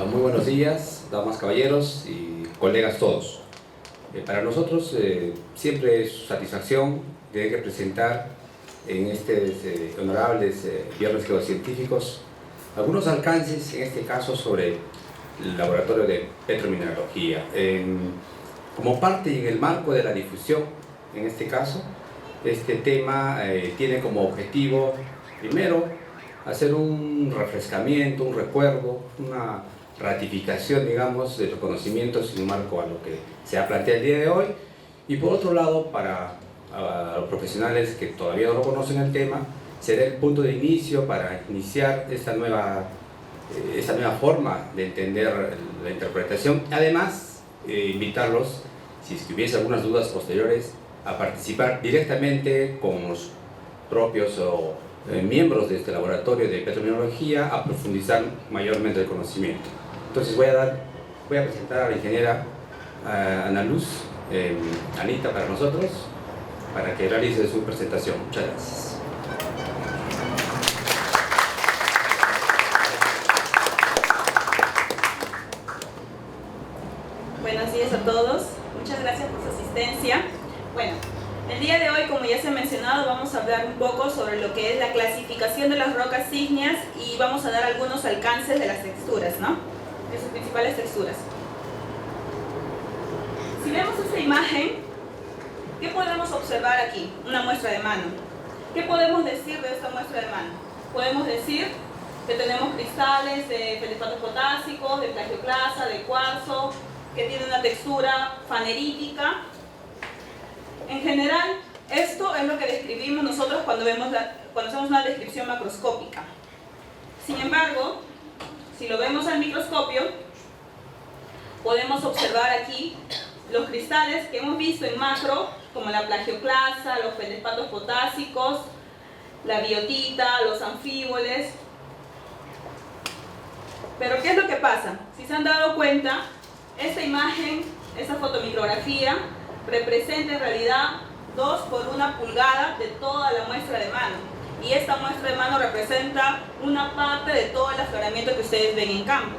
Muy buenos días, damas, caballeros y colegas todos. Para nosotros siempre es satisfacción tener que presentar en estos honorables viernes geocientíficos algunos alcances, en este caso sobre el laboratorio de petromineralogía. Como parte y en el marco de la difusión, en este caso, este tema tiene como objetivo, primero, hacer un refrescamiento, un recuerdo, una ratificación, digamos, de los conocimientos en marco a lo que se ha planteado el día de hoy, y por otro lado, para los profesionales que todavía no lo conocen el tema, será el punto de inicio para iniciar esta nueva forma de entender la interpretación. Además, invitarlos, si es que hubiese algunas dudas posteriores, a participar directamente con los propios miembros de este laboratorio de petromineralogía a profundizar mayormente el conocimiento. Entonces voy a presentar a la ingeniera Ana Luz, Anita para nosotros, para que realice su presentación. Muchas gracias. Buenos días a todos, muchas gracias por su asistencia. Bueno, el día de hoy, como ya se ha mencionado, vamos a hablar un poco sobre lo que es la clasificación de las rocas ígneas y vamos a dar algunos alcances de las texturas, ¿no? De sus principales texturas. Si vemos esta imagen, ¿qué podemos observar aquí? Una muestra de mano. ¿Qué podemos decir de esta muestra de mano? Podemos decir que tenemos cristales de feldspatos potásicos, de plagioclasa, de cuarzo, que tiene una textura fanerítica. En general, esto es lo que describimos nosotros cuando hacemos una descripción macroscópica. Sin embargo, si lo vemos al microscopio, podemos observar aquí los cristales que hemos visto en macro, como la plagioclasa, los feldspatos potásicos, la biotita, los anfíboles. Pero ¿qué es lo que pasa? Si se han dado cuenta, esta imagen, esta fotomicrografía, representa en realidad 2 por 1 pulgada de toda la muestra de mano. Y esta muestra de mano representa una parte de todo el afloramiento que ustedes ven en campo.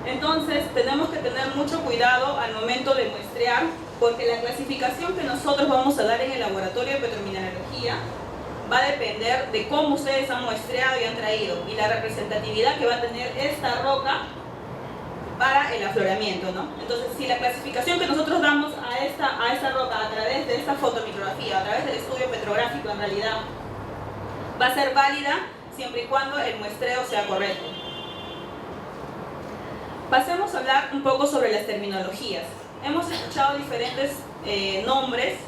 Entonces tenemos que tener mucho cuidado al momento de muestrear, porque la clasificación que nosotros vamos a dar en el laboratorio de petromineralogía va a depender de cómo ustedes han muestreado y han traído, y la representatividad que va a tener esta roca para el afloramiento, ¿no? Entonces, si la clasificación que nosotros damos a esta roca a través de esta fotomicrografía, a través del estudio petrográfico, en realidad va a ser válida siempre y cuando el muestreo sea correcto. Pasemos a hablar un poco sobre las terminologías. Hemos escuchado diferentes nombres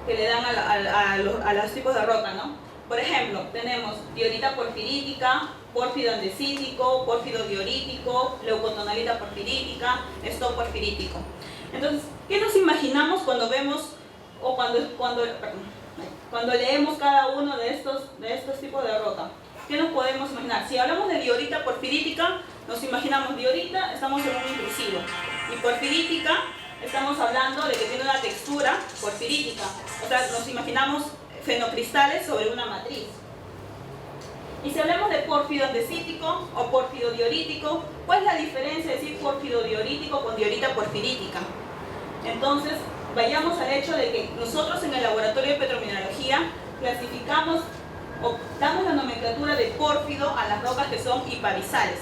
que le dan a los tipos de roca, ¿no? Por ejemplo, tenemos diorita porfirítica, pórfido andesítico, pórfido diorítico, leucotonalita porfirítica, stock porfirítico. Entonces, ¿qué nos imaginamos cuando vemos o cuando leemos cada uno de estos tipos de roca? ¿Qué nos podemos imaginar? Si hablamos de diorita porfirítica, nos imaginamos diorita, estamos en un intrusivo. Y porfirítica, estamos hablando de que tiene una textura porfirítica. O sea, nos imaginamos fenocristales sobre una matriz. Y si hablamos de pórfido andesítico o pórfido diorítico, ¿cuál es la diferencia de decir pórfido diorítico con diorita porfirítica? Entonces, vayamos al hecho de que nosotros en el laboratorio de petromineralogía clasificamos o damos la nomenclatura de pórfido a las rocas que son hiparizales.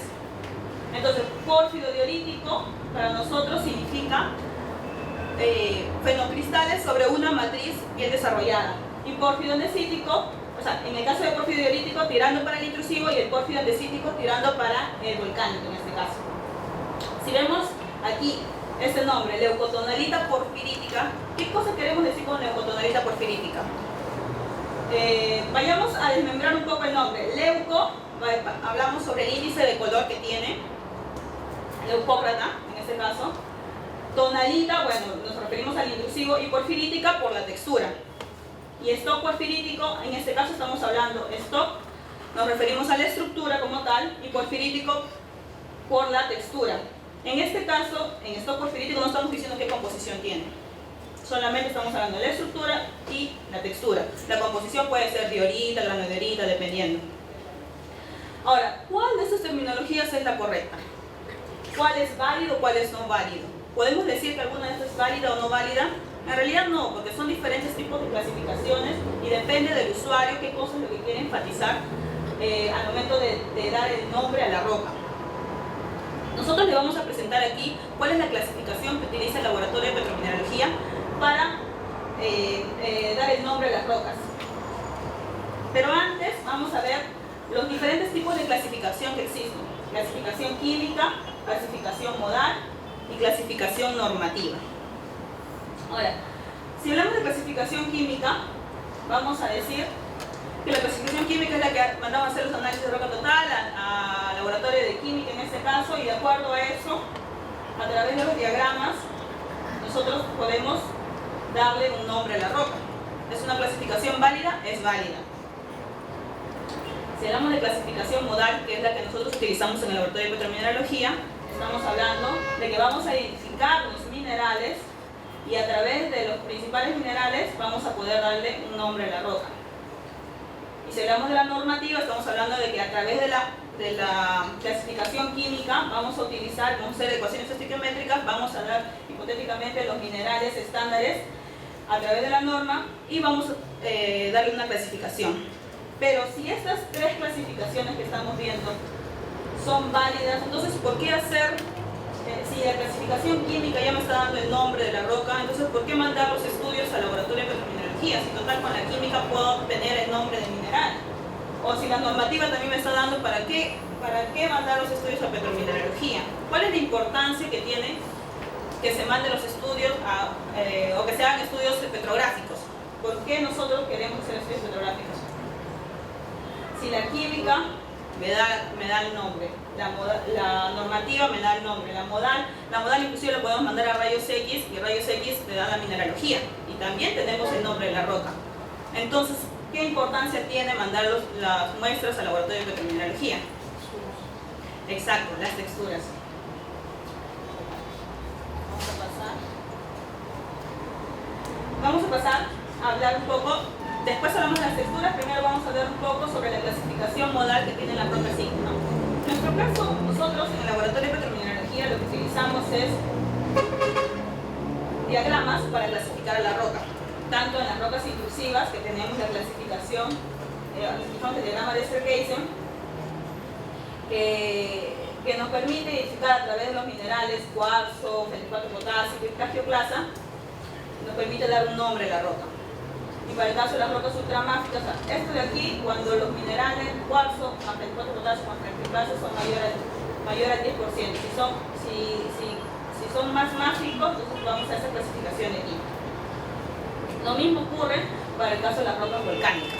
Entonces, pórfido diorítico para nosotros significa fenocristales sobre una matriz bien desarrollada. Y pórfido andesítico, o sea, en el caso de pórfido diorítico tirando para el intrusivo y el pórfido andesítico tirando para el volcánico en este caso. Si vemos aquí este nombre, leucotonalita porfirítica, ¿qué cosa queremos decir con leucotonalita porfirítica? Vayamos a desmembrar un poco el nombre. Leuco, hablamos sobre el índice de color que tiene, leucócrata en este caso. Tonalita, bueno, nos referimos al intrusivo, y porfirítica por la textura. Y stock porfirítico, en este caso estamos hablando stock, nos referimos a la estructura como tal, y porfirítico por la textura. En este caso, en stock porfirítico no estamos diciendo qué composición tiene, solamente estamos hablando de la estructura y la textura. La composición puede ser diorita, granodiorita, dependiendo. Ahora, ¿cuál de estas terminologías es la correcta? cuál es válido, cuál es no válido. ¿Podemos decir que alguna de estas es válida o no válida? En realidad no, porque son diferentes tipos de clasificaciones y depende del usuario qué cosa es lo que quiere enfatizar al momento de dar el nombre a la roca. Nosotros le vamos a presentar aquí cuál es la clasificación que utiliza el Laboratorio de Petromineralogía para dar el nombre a las rocas. Pero antes vamos a ver los diferentes tipos de clasificación que existen. Clasificación química, clasificación modal y clasificación normativa. Ahora, si hablamos de clasificación química, vamos a decir que la clasificación química es la que mandamos a hacer los análisis de roca total al laboratorio de química en este caso, y de acuerdo a eso, a través de los diagramas, nosotros podemos darle un nombre a la roca. ¿Es una clasificación válida? Es válida. Si hablamos de clasificación modal, que es la que nosotros utilizamos en el laboratorio de petromineralogía, estamos hablando de que vamos a identificar los minerales y a través de los principales minerales vamos a poder darle un nombre a la roca. Y si hablamos de la normativa, estamos hablando de que a través de la clasificación química vamos a hacer ecuaciones estequiométricas, vamos a dar hipotéticamente los minerales estándares a través de la norma y vamos a darle una clasificación. Pero si estas tres clasificaciones que estamos viendo son válidas, entonces ¿por qué hacer, si la clasificación química ya me está dando el nombre de la roca, entonces ¿por qué mandar los estudios al laboratorio de petromineralogía? Si total con la química puedo obtener el nombre del mineral. O si la normativa también me está dando, ¿para qué mandar los estudios a petromineralogía? ¿Cuál es la importancia que tiene que se manden los estudios o que se hagan estudios petrográficos? ¿Por qué nosotros queremos hacer estudios petrográficos? Si la química me da el nombre, la normativa me da el nombre, la modal inclusive la podemos mandar a rayos X y rayos X te da la mineralogía y también tenemos el nombre de la roca. Entonces, ¿qué importancia tiene mandar las muestras al laboratorio de petromineralogía? Exacto, las texturas. Vamos a pasar a hablar un poco. Después hablamos de las texturas, primero vamos a ver un poco sobre la clasificación modal que tiene la roca zinc, ¿no? En nuestro caso, nosotros en el laboratorio de petromineralogía lo que utilizamos es diagramas para clasificar a la roca. Tanto en las rocas intrusivas, que tenemos la clasificación, el diagrama de Sterkheisen, que nos permite identificar a través de los minerales, cuarzo, feldespato potásico y plagioclasa, nos permite dar un nombre a la roca. Y para el caso de las rocas ultramáficas, esto de aquí, cuando los minerales, cuarzo, feldespato potásico, plagioclasa son mayor al 10%. Si son más máficos, entonces vamos a esa clasificación aquí. Lo mismo ocurre para el caso de las rocas volcánicas.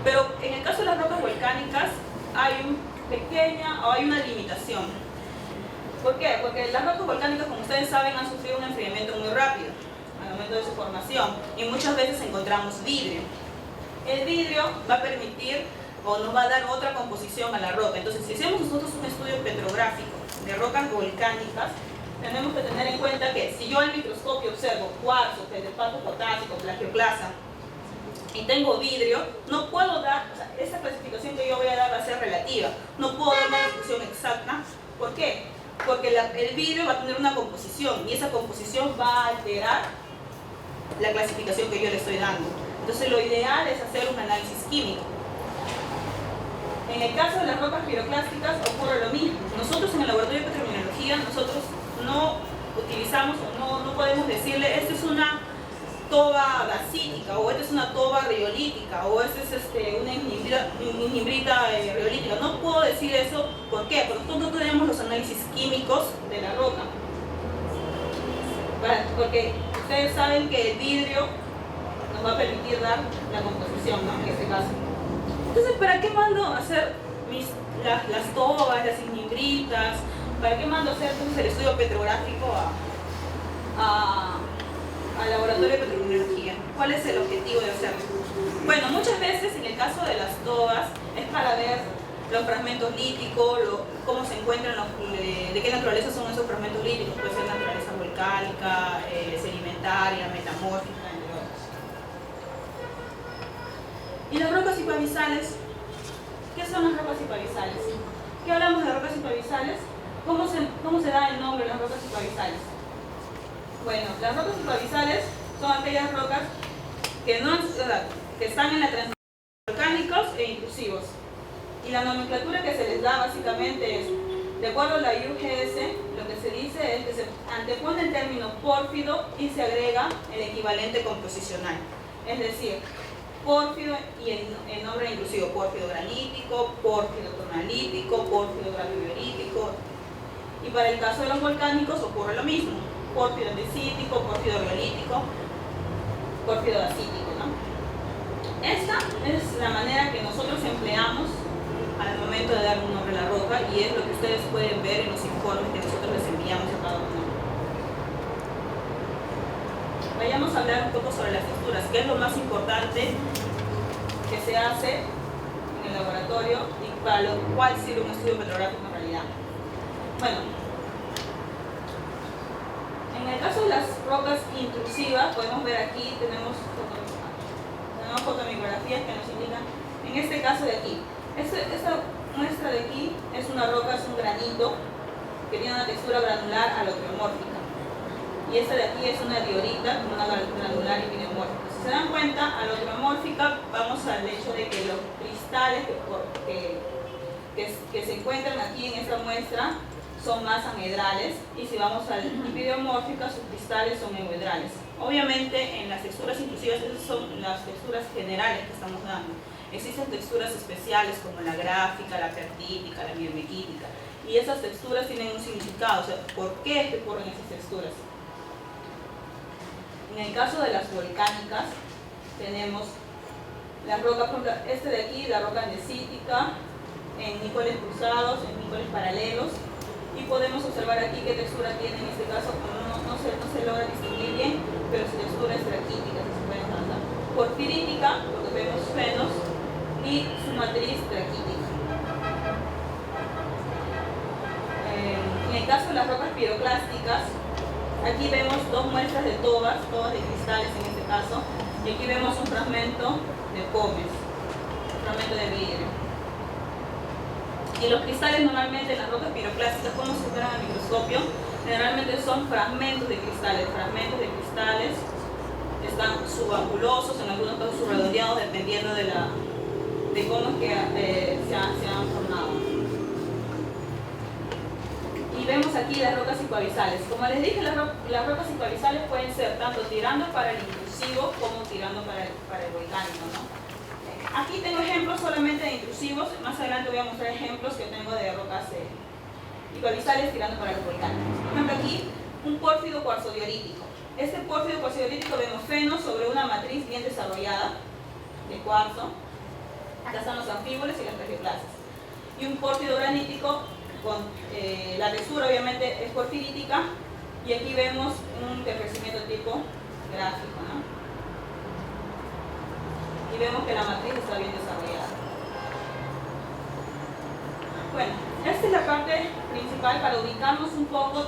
Pero en el caso de las rocas volcánicas hay una limitación. ¿Por qué? Porque las rocas volcánicas, como ustedes saben, han sufrido un enfriamiento muy rápido al momento de su formación y muchas veces encontramos vidrio. El vidrio va a permitir o nos va a dar otra composición a la roca. Entonces, si hacemos nosotros un estudio petrográfico de rocas volcánicas, tenemos que tener en cuenta que si yo al microscopio observo cuarzo, feldespato potásico, plagioclasa y tengo vidrio, no puedo dar, esa clasificación que yo voy a dar va a ser relativa, no puedo dar una descripción exacta. ¿Por qué? Porque el vidrio va a tener una composición y esa composición va a alterar la clasificación que yo le estoy dando. Entonces lo ideal es hacer un análisis químico. En el caso de las rocas piroclásticas ocurre lo mismo. Nosotros en el laboratorio de petromineralogía, nosotros no utilizamos o no podemos decirle esta es una toba dacítica o esta es una toba riolítica o esta es una ignimbrita riolítica. No puedo decir eso. ¿Por qué? Porque nosotros no tenemos los análisis químicos de la roca. Porque ustedes saben que el vidrio nos va a permitir dar la composición, ¿no? En este caso. Entonces, ¿para qué mando a hacer las tobas, las ignimbritas? ¿Para qué mando a hacer entonces el estudio petrográfico al laboratorio de petromineralogía? ¿Cuál es el objetivo de hacerlo? Bueno, muchas veces en el caso de las tobas es para ver los fragmentos líticos, cómo se encuentran, de qué naturaleza son esos fragmentos líticos. Puede ser naturaleza volcánica, sedimentaria, metamórfica, entre otros. ¿Y las rocas hipoabisales? ¿Qué son las rocas hipoabisales? ¿Qué hablamos de rocas hipoabisales? ¿Cómo se da el nombre de las rocas supravisales? Bueno, las rocas supravisales son aquellas rocas que están en la transición de volcánicos e intrusivos. Y la nomenclatura que se les da básicamente es, de acuerdo a la IUGS, lo que se dice es que se antepone el término pórfido y se agrega el equivalente composicional. Es decir, pórfido y el nombre inclusivo, pórfido granítico, pórfido tonalítico, pórfido graviorítico. Y para el caso de los volcánicos ocurre lo mismo, pórfido andesítico, pórfido riolítico, pórfido dacítico, ¿no? Esta es la manera que nosotros empleamos al momento de dar un nombre a la roca y es lo que ustedes pueden ver en los informes que nosotros les enviamos a cada uno. Vayamos a hablar un poco sobre las texturas, que es lo más importante que se hace en el laboratorio y para lo cual sirve un estudio petrográfico en realidad. Bueno, en el caso de las rocas intrusivas, podemos ver aquí, tenemos fotomicrografías que nos indican, en este caso de aquí, esta muestra de aquí es una roca, es un granito que tiene una textura granular alotriomórfica. Y esta de aquí es una diorita con una granular y pineomórfica. Si se dan cuenta, alotriomórfica, vamos al hecho de que los cristales que se encuentran aquí en esta muestra son más anhedrales, y si vamos al pineomórfica, sus cristales son euhedrales. Obviamente, en las texturas intrusivas, esas son las texturas generales que estamos dando. Existen texturas especiales como la gráfica, la pertítica, la miomequítica, y esas texturas tienen un significado, o sea, ¿por qué es que ocurren esas texturas? En el caso de las volcánicas, tenemos las rocas, por ejemplo, este de aquí, la roca andesítica, en nícoles cruzados, en nícoles paralelos, y podemos observar aquí qué textura tiene, en este caso, no se logra distinguir bien, pero su textura es traquítica, si se puede notar. Porfirítica, porque vemos fenos, y su matriz traquítica. En el caso de las rocas piroclásticas, aquí vemos dos muestras de todas de cristales en este caso, y aquí vemos un fragmento de pómez, un fragmento de vidrio. Y los cristales normalmente en las rocas piroclásticas, como se ven al microscopio, generalmente son fragmentos de cristales. Están subangulosos, en algunos casos subredondeados, dependiendo de cómo es que se han formado. Y vemos aquí las rocas hipoabisales. Como les dije, las rocas hipoabisales pueden ser tanto tirando para el intrusivo como tirando para el volcánico, ¿no? Aquí tengo ejemplos solamente de intrusivos. Más adelante voy a mostrar ejemplos que tengo de rocas hipoabisales tirando para los volcánicos. Por ejemplo, aquí un pórfido cuarzodiorítico. Este pórfido cuarzodiorítico vemos fenos sobre una matriz bien desarrollada de cuarzo. Acá están los anfíboles y las plagioclasas. Y un pórfido granítico con la textura obviamente es porfirítica, y aquí vemos un decrecimiento tipo gráfico, ¿no? Y vemos que la matriz está bien desarrollada. Bueno, esta es la parte principal para ubicarnos un poco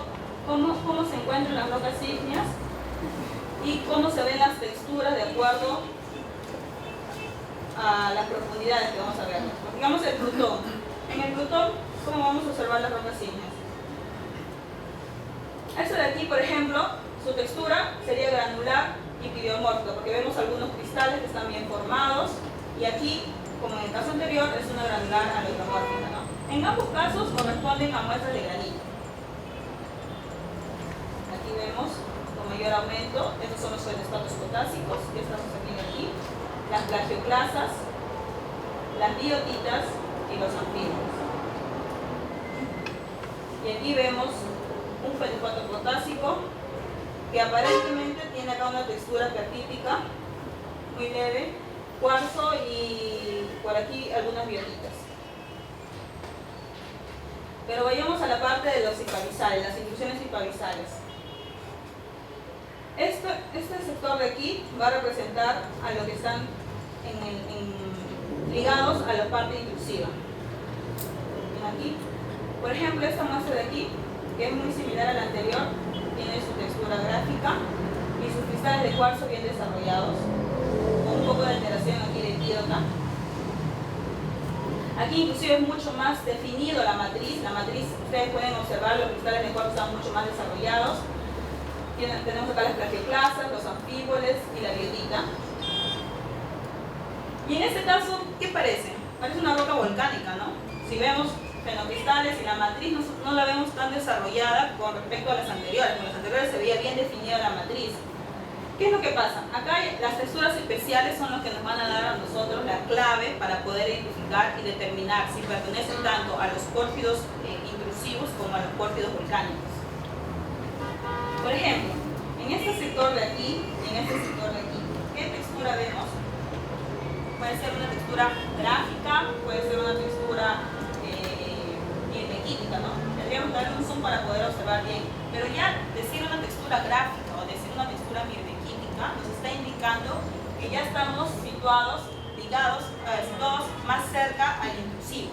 cómo se encuentran las rocas ígneas y cómo se ven las texturas de acuerdo a las profundidades que vamos a ver. Digamos el Plutón. En el Plutón, ¿cómo vamos a observar las rocas ígneas? Esta de aquí, por ejemplo, su textura sería granular y pineomórfica, porque vemos algunos cristales que están bien formados, y aquí, como en el caso anterior, es una granular alotromórfica, ¿no? En ambos casos corresponden a muestras de granito. Aquí vemos con mayor aumento, estos son los feldespatos potásicos, que estamos aquí, las plagioclasas, las biotitas y los anfíboles. Y aquí vemos un feldespato potásico que aparentemente tiene acá una textura pertítica muy leve, cuarzo, y por aquí algunas biotitas. Pero vayamos a la parte de los hipoabisales, las intrusiones hipoabisales. Este sector de aquí va a representar a lo que están ligados a la parte intrusiva. Aquí, por ejemplo, esta muestra de aquí, que es muy similar a la anterior, tiene su textura gráfica y sus cristales de cuarzo bien desarrollados, con un poco de alteración aquí de idiota. Aquí inclusive es mucho más definido la matriz. La matriz, ustedes pueden observar, los cristales de cuarzo están mucho más desarrollados. Tenemos acá las plagioclasas, los anfíboles y la biotita. Y en este caso, ¿qué parece? Parece una roca volcánica, ¿no? Si vemos fenocristales y la matriz no la vemos tan desarrollada con respecto a las anteriores. Con las anteriores se veía bien definida la matriz. ¿Qué es lo que pasa? Acá las texturas especiales son los que nos van a dar a nosotros la clave para poder identificar y determinar si pertenecen tanto a los pórfidos intrusivos como a los pórfidos volcánicos. Por ejemplo, en este sector de aquí, ¿qué textura vemos? Puede ser una textura gráfica, puede ser una textura química, ¿no? Tendríamos que darle un zoom para poder observar bien. Pero ya decir una textura gráfica o decir una textura química nos está indicando que ya estamos situados más cerca al intrusivo.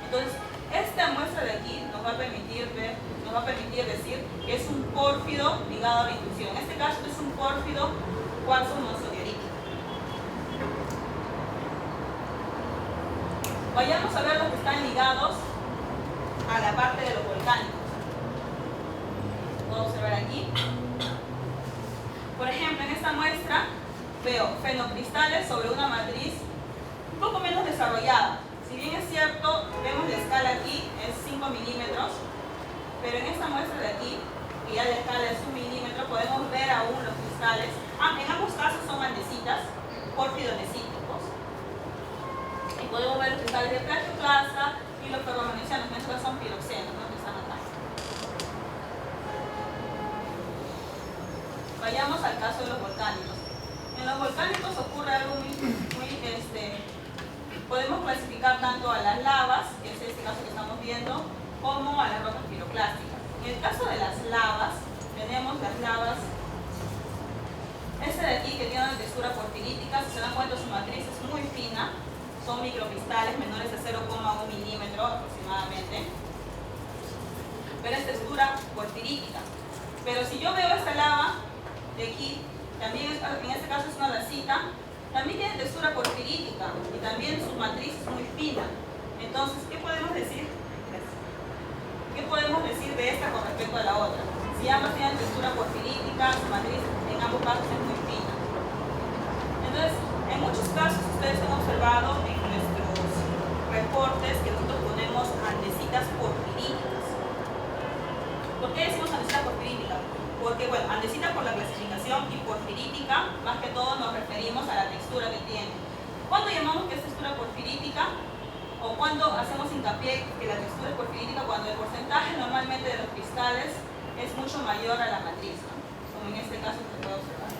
Entonces, esta muestra de aquí nos va a permitir decir que es un pórfido ligado a la intrusión. En este caso es un pórfido cuarzo mosodiorito. Vayamos a ver los que están ligados a la parte de los volcánicos. Puedo observar aquí. Por ejemplo, en esta muestra veo fenocristales sobre una matriz un poco menos desarrollada. Si bien es cierto, vemos la escala aquí es 5 milímetros, pero en esta muestra de aquí, que ya la escala es 1 milímetro, podemos ver aún los cristales. En ambos casos son andesitas, pórfido-andesíticos. Y podemos ver los cristales de plagioclasa y los ferromagnesianos, que en este caso son piroxenos, ¿no? Que están acá. Vayamos al caso de los volcánicos. En los volcánicos ocurre algo podemos clasificar tanto a las lavas, que es este caso que estamos viendo, como a las rocas piroclásticas. En el caso de las lavas, tenemos las lavas, este de aquí que tiene una textura porfirítica, si se dan cuenta su matriz es muy fina, son microcristales menores de 0,1 milímetro aproximadamente, pero es textura porfirítica. Pero si yo veo esta lava de aquí, también en este caso es una vasita, también tiene textura porfirítica y también su matriz es muy fina. Entonces, ¿qué podemos decir? ¿Qué podemos decir de esta con respecto a la otra? Si ambas tienen textura porfirítica, su matriz en ambos casos es muy fina. Entonces, en muchos casos ustedes han observado en nuestros reportes que nosotros ponemos andesitas porfiríticas. ¿Por qué decimos andesita porfirítica? Porque, bueno, andesita por la clasificación y porfirítica, más que todo nos referimos a la textura que tiene. ¿Cuándo llamamos que es textura porfirítica? O cuando hacemos hincapié que la textura es porfirítica, cuando el porcentaje normalmente de los cristales es mucho mayor a la matriz, ¿no? Como en este caso se puede observar.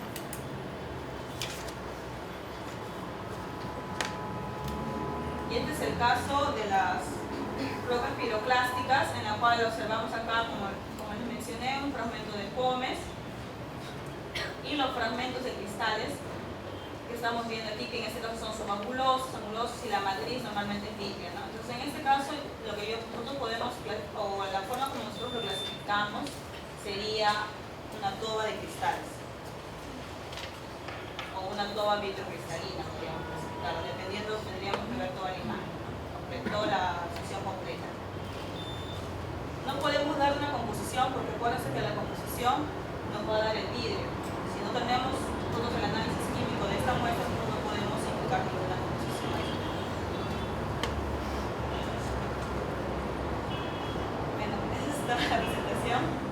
Y este es el caso de las rocas piroclásticas, en la cual observamos acá, como les mencioné, un fragmento de pómez y los fragmentos de cristales que estamos viendo aquí, que en este caso son subaculosos, angulosos y la matriz normalmente es limpia, ¿no? Entonces, en este caso, lo que nosotros podemos, o la forma como nosotros lo clasificamos, sería una toba de cristales o una toba vitrocristalina, podríamos clasificarlo, dependiendo, tendríamos que ver toda la imagen, ¿no? Toda la sección completa. No podemos dar una composición porque acuérdense que la composición nos va a dar el vidrio. Si no tenemos nosotros el análisis químico de esta muestra, no podemos indicar ninguna composición. Bueno, esa es toda la presentación.